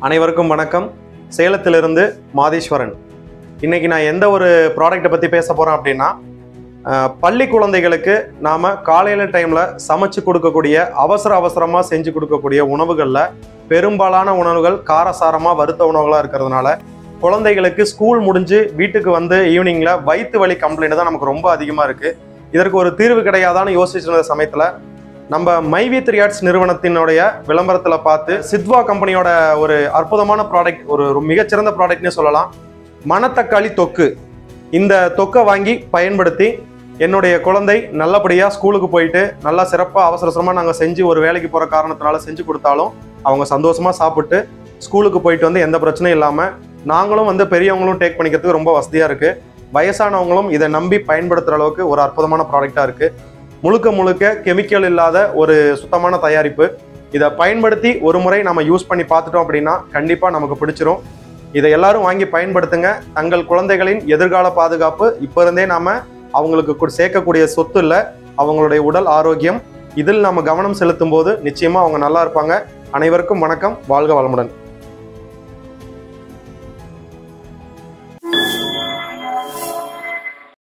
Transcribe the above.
அனைவருக்கும் வணக்கம். சேலத்திலிருந்து மாதேஸ்வரன். இன்னைக்கு நான் எந்த ஒரு ப்ராடக்ட்டை பற்றி பேச போகிறேன் அப்படின்னா, பள்ளி குழந்தைகளுக்கு நாம் காலையில் டைமில் சமைச்சு கொடுக்கக்கூடிய அவசரமாக செஞ்சு கொடுக்கக்கூடிய உணவுகளில் பெரும்பாலான உணவுகள் காரசாரமாக வறுத்த உணவுகளாக இருக்கிறதுனால குழந்தைகளுக்கு ஸ்கூல் முடிஞ்சு வீட்டுக்கு வந்து ஈவினிங்கில் வயிற்று வலி கம்ப்ளைண்ட் தான் நமக்கு ரொம்ப அதிகமாக இருக்குது. இதற்கு ஒரு தீர்வு கிடையாதான்னு யோசிச்சிருந்த சமயத்தில் நம்ம மைவி3ஆர்ட்ஸ் நிறுவனத்தினுடைய விளம்பரத்தில் பார்த்து சித்வா கம்பெனியோட ஒரு அற்புதமான ப்ராடக்ட், ஒரு மிகச்சிறந்த ப்ராடக்ட்னே சொல்லலாம், மணத்தக்காளி தொக்கு. இந்த தொக்கை வாங்கி பயன்படுத்தி என்னுடைய குழந்தை நல்லபடியாக ஸ்கூலுக்கு போயிட்டு நல்லா சிறப்பாக அவசரமாக நாங்கள் செஞ்சு ஒரு வேலைக்கு போகிற காரணத்தினால செஞ்சு கொடுத்தாலும் அவங்க சந்தோஷமாக சாப்பிட்டு ஸ்கூலுக்கு போயிட்டு வந்து எந்த பிரச்சனையும் இல்லாமல் நாங்களும் வந்து பெரியவங்களும் டேக் பண்ணிக்கிறதுக்கு ரொம்ப வசதியாக இருக்குது. வயசானவங்களும் இதை நம்பி பயன்படுத்துகிற அளவுக்கு ஒரு அற்புதமான ப்ராடக்டாக இருக்குது. முழுக்க கெமிக்கல் இல்லாத ஒரு சுத்தமான தயாரிப்பு. இதை பயன்படுத்தி ஒரு முறை நம்ம யூஸ் பண்ணி பார்த்துட்டோம் அப்படின்னா கண்டிப்பாக நமக்கு பிடிச்சிரும். இதை எல்லாரும் வாங்கி பயன்படுத்துங்க. தங்கள் குழந்தைகளின் எதிர்கால பாதுகாப்பு இப்போ இருந்தே நாம அவங்களுக்கு சேர்க்கக்கூடிய சொத்து இல்லை, அவங்களுடைய உடல் ஆரோக்கியம். இதில் நம்ம கவனம் செலுத்தும் போது நிச்சயமா அவங்க நல்லா இருப்பாங்க. அனைவருக்கும் வணக்கம். வாழ்க வளமுடன்.